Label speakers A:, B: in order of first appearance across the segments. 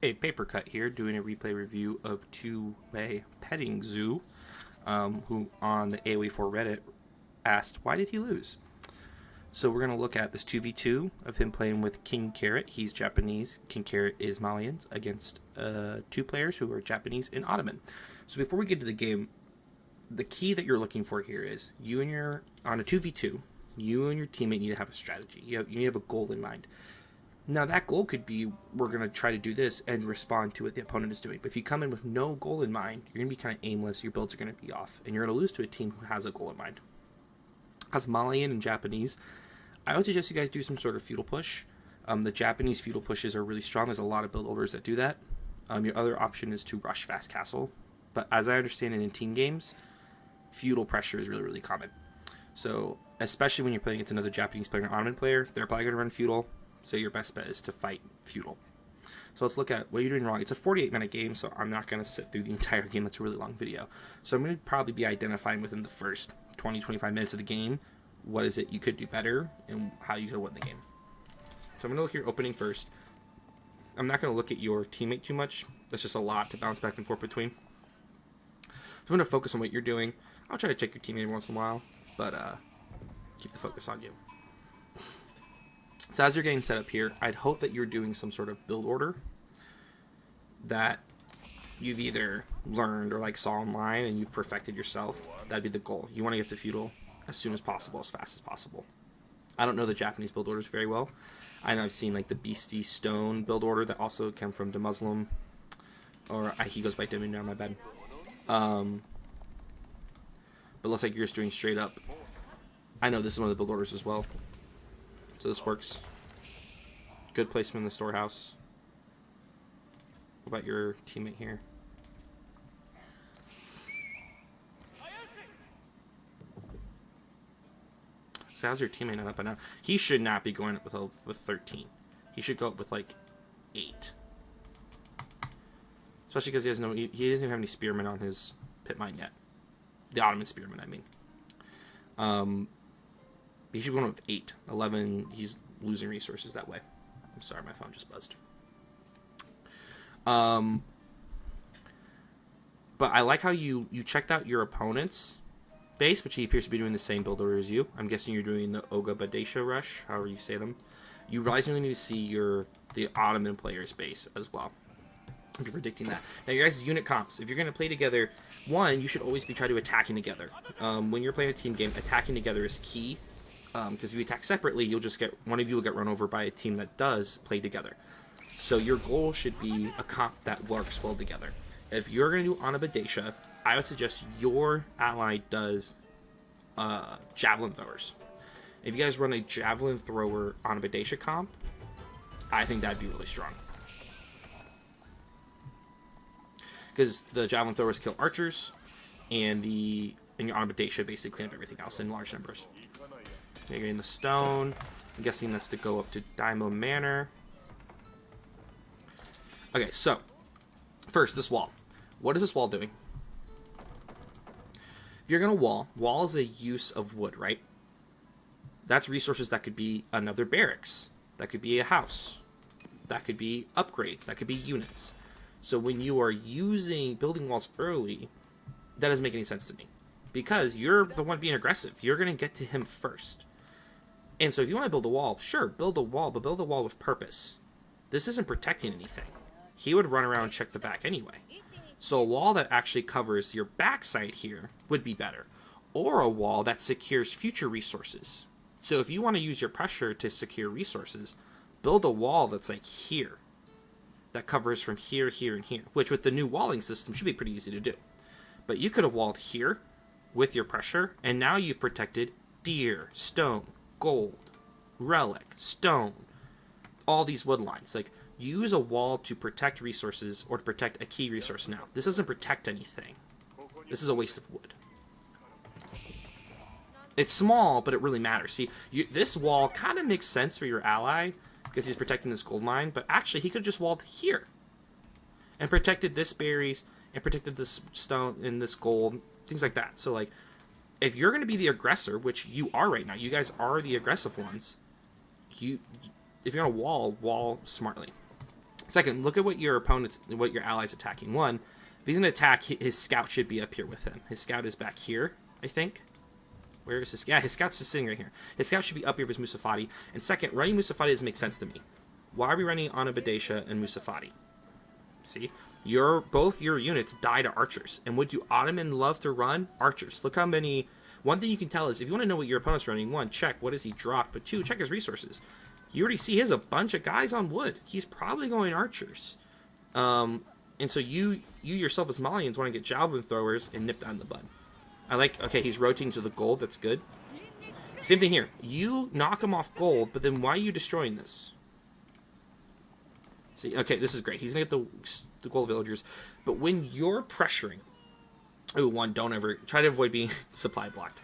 A: Hey, Paper Cut here, doing a replay review of Two-Way Petting Zoo, who on the AOE4 Reddit asked, why did he lose? So we're going to look at this 2v2 of him playing with King Carrot. He's Japanese, King Carrot is Malians, against two players who are Japanese and Ottoman. So before we get to the game, the key that you're looking for here is, on a 2v2, you and your teammate need to have a strategy. You need to have a goal in mind. Now, that goal could be, we're going to try to do this and respond to what the opponent is doing. But if you come in with no goal in mind, you're going to be kind of aimless, your builds are going to be off, and you're going to lose to a team who has a goal in mind. As Malian and Japanese, I would suggest you guys do some sort of feudal push. The Japanese feudal pushes are really strong. There's a lot of build orders that do that. Your other option is to rush fast castle. But as I understand it in team games, feudal pressure is really, really common. So, especially when you're playing against another Japanese player or Ottoman player, they're probably going to run feudal. So your best bet is to fight feudal. So let's look at what you're doing wrong. It's a 48-minute game, so I'm not going to sit through the entire game. That's a really long video. So I'm going to probably be identifying within the first 20-25 minutes of the game what is it you could do better and how you could win the game. So I'm going to look at your opening first. I'm not going to look at your teammate too much. That's just a lot to bounce back and forth between. So I'm going to focus on what you're doing. I'll try to check your teammate every once in a while, but keep the focus on you. So as you're getting set up here, I'd hope that you're doing some sort of build order that you've either learned or saw online and you've perfected yourself. That'd be the goal. You want to get to feudal as soon as possible, as fast as possible. I don't know the Japanese build orders very well. I know I've seen the Beastie Stone build order that also came from the Muslim, or he goes by Demi now, my bad. But looks like you're just doing straight up. I know this is one of the build orders as well. So this works. Good placement in the storehouse. What about your teammate here? So how's your teammate not up and now? He should not be going up with 13. He should go up with 8. Especially because he doesn't even have any spearmen on his pit mine yet. The Ottoman spearmen, I mean. He should be going with 8. 11, he's losing resources that way. I'm sorry, my phone just buzzed. But I like how you checked out your opponent's base, which he appears to be doing the same build order as you. I'm guessing you're doing the Oga Badesha rush, however you say them. You realize you really need to see the Ottoman player's base as well. I'll be predicting that. Now, your guys' unit comps. If you're going to play together, one, you should always be trying to attacking together. When you're playing a team game, attacking together is key. Because if you attack separately, you'll just get one of you will get run over by a team that does play together. So your goal should be a comp that works well together. If you're going to do Anabadesha, I would suggest your ally does javelin throwers. If you guys run a javelin thrower Anabadesha comp, I think that'd be really strong. Because the javelin throwers kill archers, and your Anabadesha basically clean up everything else in large numbers. You're getting the stone. I'm guessing that's to go up to Daimo Manor. Okay, so first, this wall. What is this wall doing? If you're going to wall is a use of wood, right? That's resources that could be another barracks. That could be a house. That could be upgrades. That could be units. So when you are building walls early, that doesn't make any sense to me. Because you're the one being aggressive. You're going to get to him first. And so if you want to build a wall, sure, build a wall, but build a wall with purpose. This isn't protecting anything. He would run around and check the back anyway. So a wall that actually covers your backside here would be better. Or a wall that secures future resources. So if you want to use your pressure to secure resources, build a wall that's here. That covers from here, here, and here. Which with the new walling system should be pretty easy to do. But you could have walled here with your pressure, and now you've protected deer, stone, gold, relic, stone, all these wood lines. Use a wall to protect resources or to protect a key resource now. This doesn't protect anything. This is a waste of wood. It's small, but it really matters. See, this wall kind of makes sense for your ally because he's protecting this gold mine, but actually he could have just walled here and protected this berries and protected this stone and this gold, things like that. So if you're going to be the aggressor, which you are right now, you guys are the aggressive ones, if you're going to wall smartly. Second, look at what your ally's attacking. One, if he's going to attack, his scout should be up here with him. His scout is back here, I think. Where is his? Yeah, his scout's just sitting right here. His scout should be up here with his Musafati. And second, running Musafati doesn't make sense to me. Why are we running Anabadesha and Musafati? See? Both your units die to archers. And would you Ottoman love to run? Archers. Look how many... One thing you can tell is, if you want to know what your opponent's running, one, check what has he dropped, but two, check his resources. You already see he has a bunch of guys on wood. He's probably going archers. And so you yourself as Malians want to get javelin throwers and nip that in the bud. I like, okay, he's rotating to the gold. That's good. Same thing here. You knock him off gold, but then why are you destroying this? See, okay, this is great. He's going to get the gold villagers. But when you're pressuring... Oh, one, don't ever... Try to avoid being supply blocked.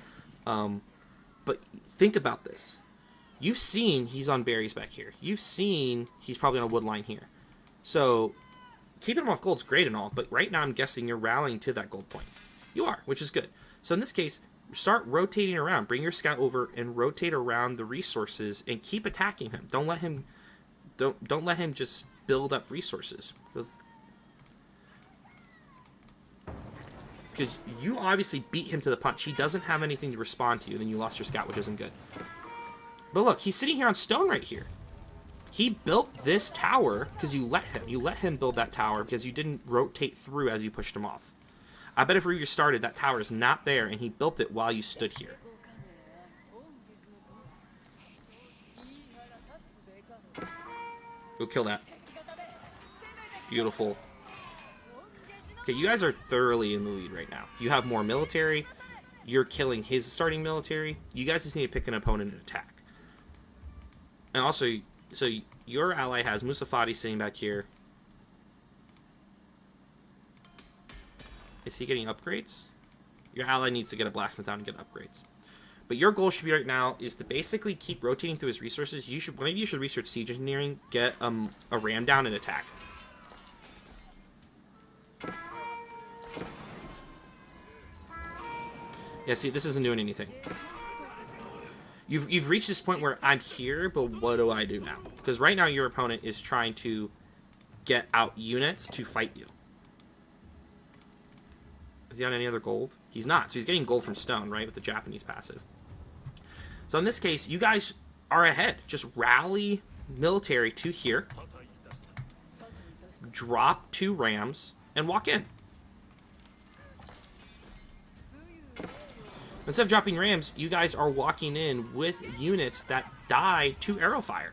A: But think about this. You've seen he's on berries back here. You've seen he's probably on a wood line here. So, keeping him off gold's great and all, but right now I'm guessing you're rallying to that gold point. You are, which is good. So in this case, start rotating around. Bring your scout over and rotate around the resources and keep attacking him. Don't let him just build up resources. Because you obviously beat him to the punch. He doesn't have anything to respond to you, then you lost your scout, which isn't good. But look, he's sitting here on stone right here. He built this tower because you let him. You let him build that tower because you didn't rotate through as you pushed him off. I bet if we restarted, that tower is not there, and he built it while you stood here. Go kill that. Beautiful. Okay, you guys are thoroughly in the lead right now. You have more military. You're killing his starting military. You guys just need to pick an opponent and attack. And also, so your ally has Musafati sitting back here. Is he getting upgrades? Your ally needs to get a blacksmith out and get upgrades. But your goal should be right now is to basically keep rotating through his resources. One of you should research siege engineering, get a ram down and attack. Yeah, see, this isn't doing anything. You've reached this point where I'm here, but what do I do now? Because right now your opponent is trying to get out units to fight you. Is he on any other gold? He's not. So he's getting gold from stone, right, with the Japanese passive. So in this case, you guys are ahead. Just rally military to here. Drop 2 rams and walk in. Instead of dropping rams, you guys are walking in with units that die to arrow fire.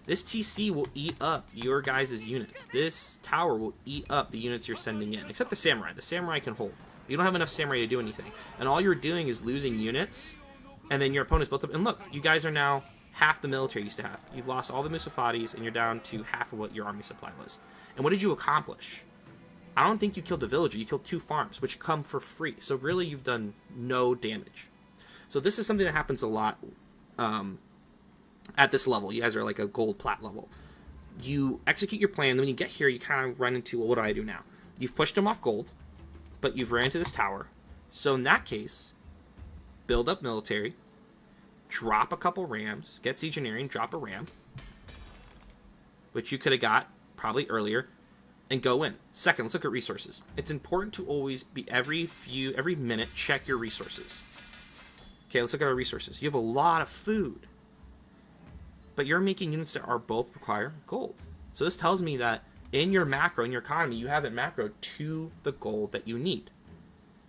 A: This TC will eat up your guys' units. This tower will eat up the units you're sending in, except the samurai. The samurai can hold. You don't have enough samurai to do anything. And all you're doing is losing units, and then your opponent's built up. And look, you guys are now half the military you used to have. You've lost all the Musafatis, and you're down to half of what your army supply was. And what did you accomplish? I don't think you killed a villager. You killed 2 farms, which come for free. So really, you've done no damage. So this is something that happens a lot at this level. You guys are like a gold plat level. You execute your plan. Then when you get here, you kind of run into, well, what do I do now? You've pushed them off gold, but you've ran into this tower. So in that case, build up military, drop a couple rams, get siege engineering, drop a ram, which you could have got probably earlier, and go in. Second, let's look at resources. It's important to always be every minute, check your resources. Okay, let's look at our resources. You have a lot of food, but you're making units that are both require gold. So this tells me that in your macro, in your economy, you haven't macroed to the gold that you need.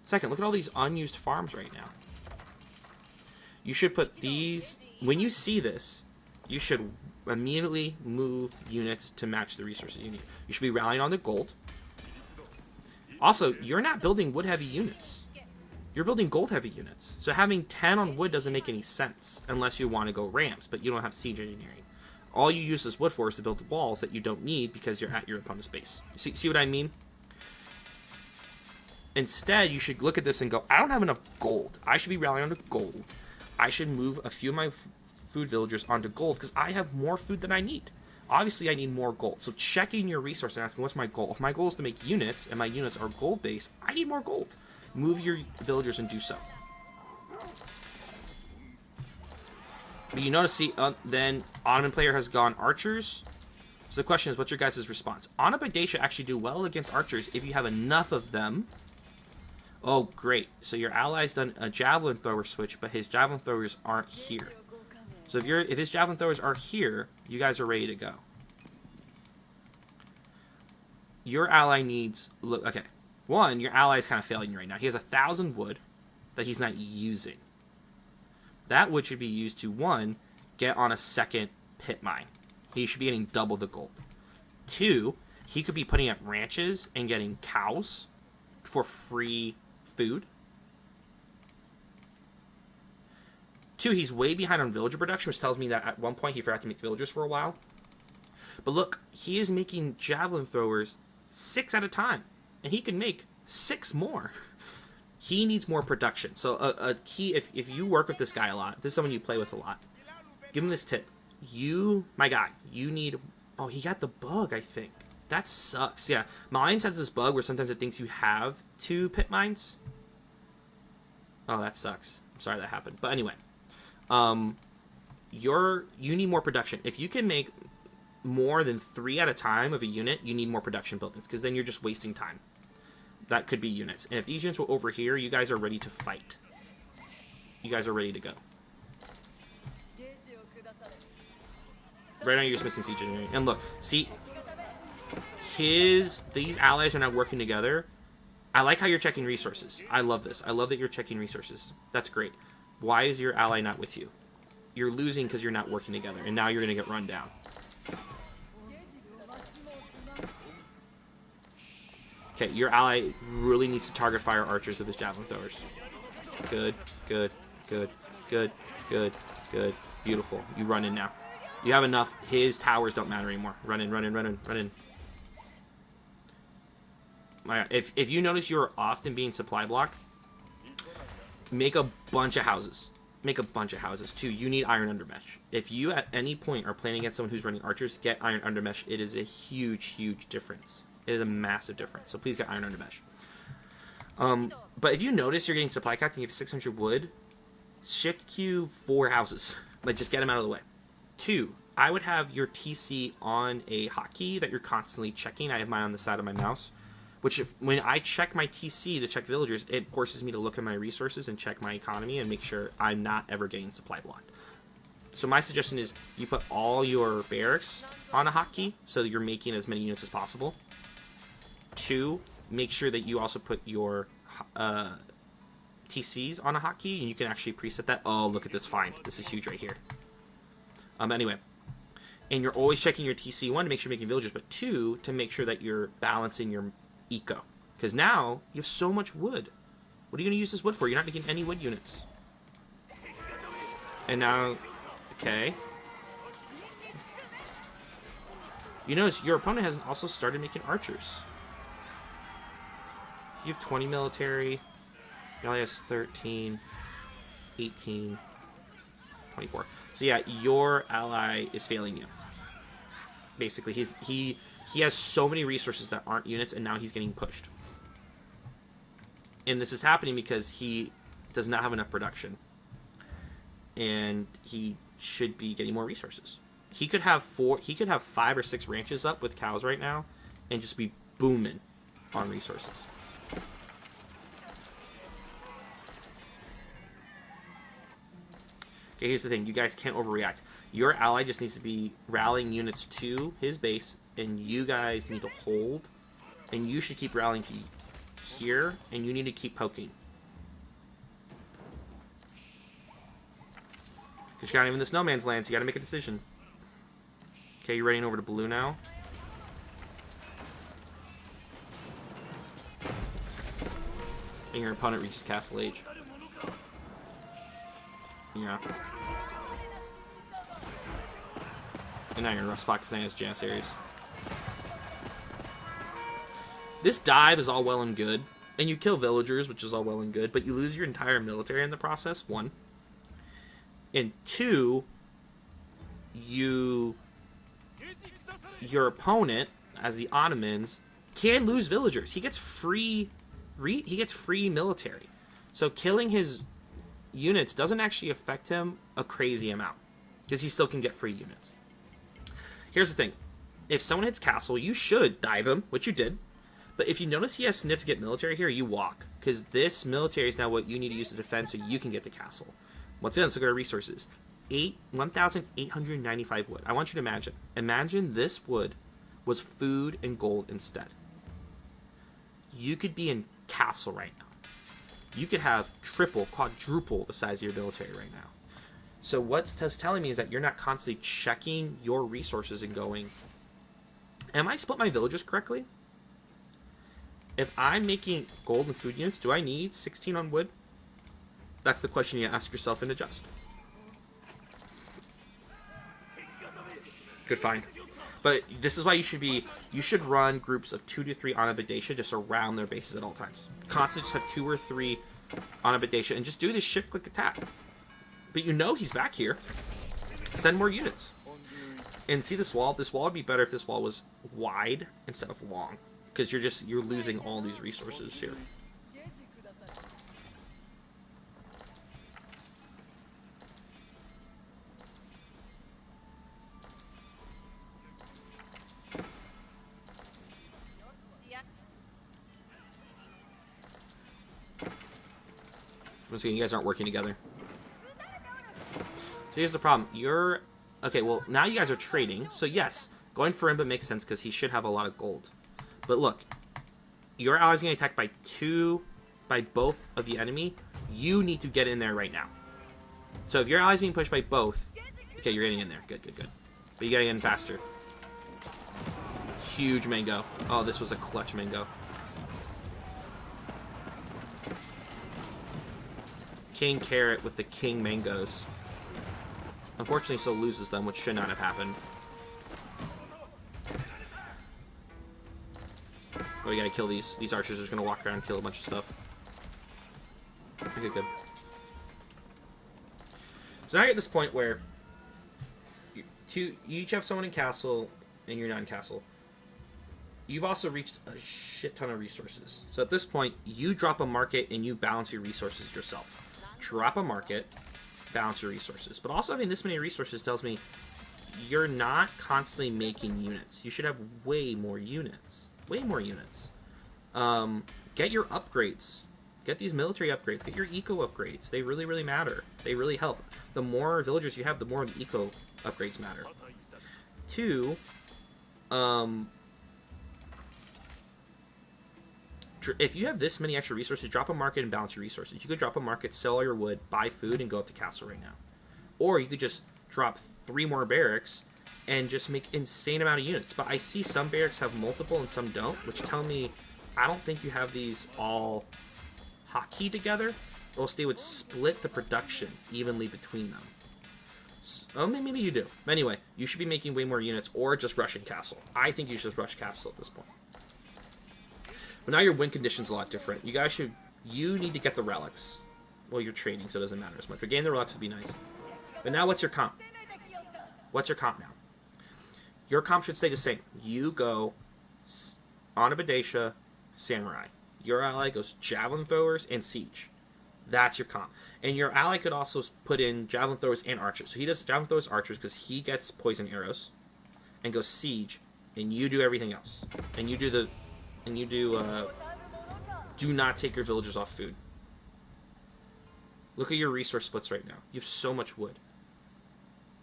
A: Second, look at all these unused farms right now. You should put these, when you see this, you should immediately move units to match the resources you need. You should be rallying on the gold. Also, you're not building wood-heavy units. You're building gold-heavy units. So having 10 on wood doesn't make any sense unless you want to go rams, but you don't have siege engineering. All you use this wood for is to build walls that you don't need because you're at your opponent's base. See what I mean? Instead, you should look at this and go, I don't have enough gold. I should be rallying onto gold. I should move a few of my food villagers onto gold because I have more food than I need. Obviously, I need more gold. So checking your resource and asking, what's my goal? If my goal is to make units and my units are gold-based, I need more gold. Move your villagers and do so. But you notice, see, then Ottoman player has gone archers. So the question is, what's your guys' response? Onabade should actually do well against archers if you have enough of them. Oh, great. So your ally's done a javelin thrower switch, but his javelin throwers aren't here. So if his javelin throwers are here, you guys are ready to go. Your ally needs... Look, okay. One, your ally is kind of failing right now. He has 1,000 wood that he's not using. That wood should be used to, one, get on a second pit mine. He should be getting double the gold. Two, he could be putting up ranches and getting cows for free food. Two, he's way behind on villager production, which tells me that at one point he forgot to make villagers for a while. But look, he is making javelin throwers 6 at a time, and he can make 6 more. He needs more production. So a key, if you work with this guy a lot, if this is someone you play with a lot, give him this tip. My guy, you need... Oh, he got the bug, I think. That sucks. Yeah, Malian has this bug where sometimes it thinks you have 2 pit mines. Oh, that sucks. I'm sorry that happened. But anyway, you need more production. If you can make more than 3 at a time of a unit, you need more production buildings, because then you're just wasting time. That could be units. And if these units were over here, you guys are ready to fight. You guys are ready to go. Right now, you're just missing siege engineering. And look, see, these allies are now working together. I like how you're checking resources. I love this. I love that you're checking resources. That's great. Why is your ally not with you? You're losing because you're not working together, and now you're going to get run down. Okay, your ally really needs to target fire archers with his javelin throwers. Good, good, good, good, good, good. Beautiful. You run in now. You have enough. His towers don't matter anymore. Run in, run in, run in, run in. If you notice you're often being supply blocked, make a bunch of houses. Make a bunch of houses. 2, you need iron undermesh. If you at any point are playing against someone who's running archers, get iron undermesh. It is a huge, huge difference. It is a massive difference. So please get iron undermesh. But if you notice you're getting supply capped and you have 600 wood, shift queue 4 houses. Like, just get them out of the way. 2, I would have your TC on a hotkey that you're constantly checking. I have mine on the side of my mouse, which when I check my TC to check villagers, it forces me to look at my resources and check my economy and make sure I'm not ever getting supply blocked. So my suggestion is you put all your barracks on a hotkey so that you're making as many units as possible. 2, make sure that you also put your TCs on a hotkey, and you can actually preset that. Oh, look at this find. This is huge right here. Anyway, and you're always checking your TC, 1, to make sure you're making villagers, but 2, to make sure that you're balancing your eco. Because now you have so much wood. What are you going to use this wood for? You're not making any wood units. And now, okay. You notice your opponent has also started making archers. You have 20 military. He only has 13, 18, 24. So yeah, your ally is failing you. Basically, he has so many resources that aren't units, and now he's getting pushed. And this is happening because he does not have enough production. And he should be getting more resources. He could have 5 or 6 ranches up with cows right now and just be booming on resources. Okay, here's the thing. You guys can't overreact. Your ally just needs to be rallying units to his base, and you guys need to hold. And you should keep rallying to here, and you need to keep poking. Because you're not even in the snowman's land, so you gotta make a decision. Okay, you're running over to blue now. And your opponent reaches Castle Age. Yeah. And now you're in a rough spot because now has Janissaries. This dive is all well and good. And you kill villagers, which is all well and good, but you lose your entire military in the process, 1. And 2, your opponent, as the Ottomans, can lose villagers. He gets free military. So killing his units doesn't actually affect him a crazy amount, because he still can get free units. Here's the thing. If someone hits castle, you should dive him, which you did. But if you notice he has significant military here, you walk. Because this military is now what you need to use to defend so you can get to castle. Once again, let's look at our resources. 1,895 wood. I want you to imagine. Imagine this wood was food and gold instead. You could be in castle right now. You could have triple, quadruple the size of your military right now. So what's that's telling me is that you're not constantly checking your resources and going, am I split my villagers correctly? If I'm making gold and food units, do I need 16 on wood? That's the question you ask yourself and adjust. Good find. But this is why you should run groups of 2 to 3 on Abadesha just around their bases at all times. Constantly just have 2 or 3 on Abadesha and just do this shift-click attack. But you know he's back here. Send more units. And see this wall? This wall would be better if this wall was wide instead of long. Because you're losing all these resources here. Once again, you guys aren't working together. So here's the problem. Okay, well, now you guys are trading. So yes, going for Imba makes sense because he should have a lot of gold. But look, your ally's getting attacked by both of the enemy. You need to get in there right now. So if your ally's being pushed by both, okay, you're getting in there. Good, good, good. But you gotta get in faster. Huge mango. Oh, this was a clutch mango. King Carrot with the King Mangoes. Unfortunately, still loses them, which should not have happened. Oh, we gotta kill these. These archers are just gonna walk around and kill a bunch of stuff. Okay, good. So now you're at this point where you each have someone in castle and you're not in castle. You've also reached a shit ton of resources. So at this point, you drop a market and you balance your resources yourself. Drop a market, balance your resources. But also having this many resources tells me you're not constantly making units. You should have way more units. Way more units. Get your upgrades. Get these military upgrades. Get your eco upgrades. They really, really matter. They really help. The more villagers you have, the more the eco upgrades matter. 2, if you have this many extra resources, drop a market and balance your resources. You could drop a market, sell all your wood, buy food, and go up to castle right now. Or you could just drop 3 more barracks and just make insane amount of units. But I see some barracks have multiple and some don't, which tell me I don't think you have these all hotkey together, or else they would split the production evenly between them. So, maybe you do. Anyway, you should be making way more units or just rushing castle. I think you should just rush castle at this point. But now your win condition's a lot different. You need to get the relics. Well, you're trading, so it doesn't matter as much. But getting the relics would be nice. But now what's your comp? What's your comp now? Your comp should stay the same. You go on a Badesha, Samurai. Your ally goes Javelin Throwers and Siege. That's your comp. And your ally could also put in Javelin Throwers and Archers. So he does Javelin Throwers, Archers, because he gets Poison Arrows. And goes Siege. And you do everything else. And you do do not take your villagers off food. Look at your resource splits right now. You have so much wood.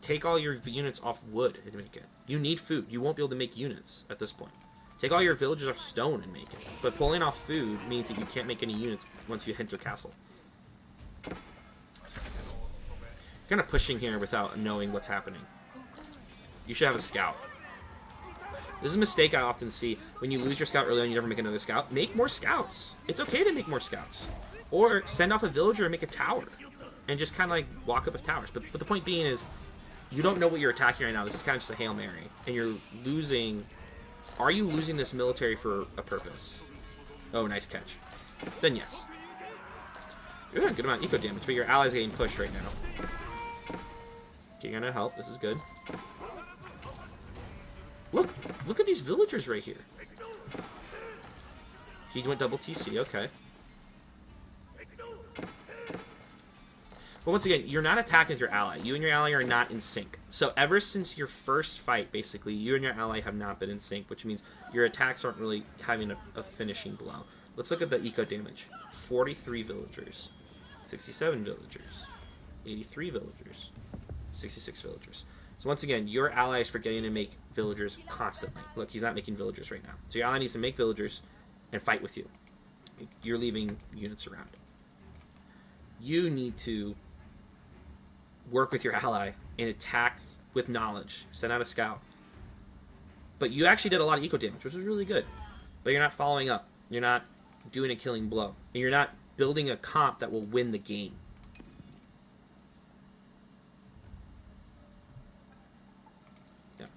A: Take all your units off wood and make it. You need food. You won't be able to make units at this point. Take all your villagers off stone and make it. But pulling off food means that you can't make any units once you enter castle. You're kind of pushing here without knowing what's happening. You should have a scout. This is a mistake I often see. When you lose your scout early on, you never make another scout. Make more scouts. It's okay to make more scouts. Or send off a villager and make a tower. And just kind of like walk up with towers. But the point being is, you don't know what you're attacking right now. This is kind of just a Hail Mary. And you're losing... Are you losing this military for a purpose? Oh, nice catch. Then yes. You're doing a good amount of eco damage, but your ally's getting pushed right now. Okay, you're gonna help. This is good. Look at these villagers right here. He went double TC, okay. But once again, you're not attacking with your ally. You and your ally are not in sync. So ever since your first fight, basically, you and your ally have not been in sync, which means your attacks aren't really having a finishing blow. Let's look at the eco damage. 43 villagers. 67 villagers. 83 villagers. 66 villagers. So once again, your ally is forgetting to make villagers constantly. Look, he's not making villagers right now. So your ally needs to make villagers and fight with you. You're leaving units around. You need to work with your ally and attack with knowledge. Send out a scout. But you actually did a lot of eco damage, which was really good. But you're not following up. You're not doing a killing blow. And you're not building a comp that will win the game. Yeah.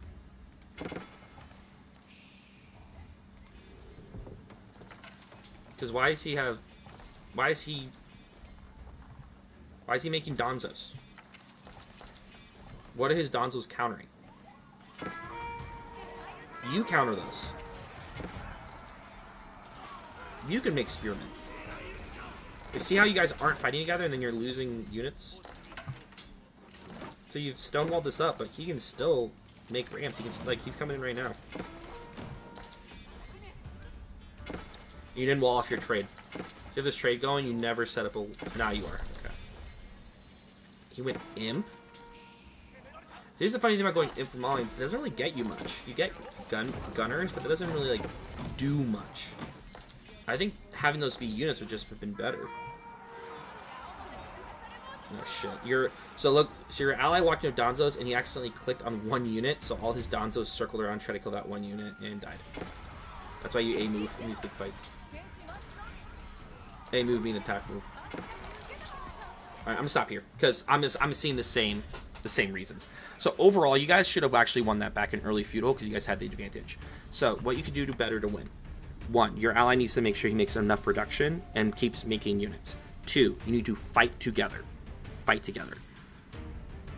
A: Because why is he making Donzos? What are his Donzos countering? You counter those. You can make Spearmen. You see how you guys aren't fighting together and then you're losing units? So you've stonewalled this up, but he can still make ramps. He can, like, he's coming in right now. You didn't wall off your trade. If you have this trade going, you never set up a... Now you are. Okay. He went Imp. Here's the funny thing about going Imp for Malians. It doesn't really get you much. You get gunners, but it doesn't really, like, do much. I think having those be units would just have been better. Oh, shit. So your ally walked into Donzos, and he accidentally clicked on one unit, so all his Donzos circled around, tried to kill that one unit, and died. That's why you A-move in these big fights. A-move being an attack move. Alright, I'm gonna stop here, because I'm seeing the same reasons. So overall, you guys should have actually won that back in early feudal, because you guys had the advantage. So what you could do to better to win. 1, your ally needs to make sure he makes enough production and keeps making units. 2, you need to fight together. Fight together.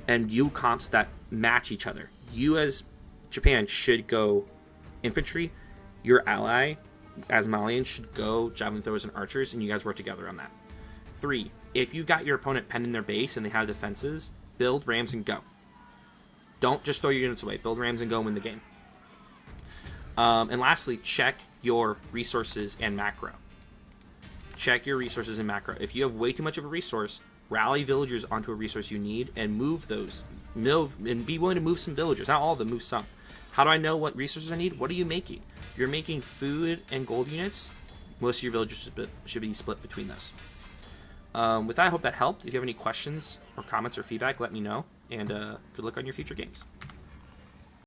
A: And you comps that match each other. You as Japan should go infantry. Your ally, as Malian, should go javelin throwers and archers, and you guys work together on that. 3, if you got your opponent penned in their base and they have defenses, build rams and go. Don't just throw your units away. Build rams and go and win the game. And lastly, check your resources and macro. Check your resources and macro. If you have way too much of a resource, rally villagers onto a resource you need and move those. And be willing to move some villagers. Not all of them, move some. How do I know what resources I need? What are you making? You're making food and gold units. Most of your villagers should be split between those. With that, I hope that helped. If you have any questions or comments or feedback, let me know. And good luck on your future games.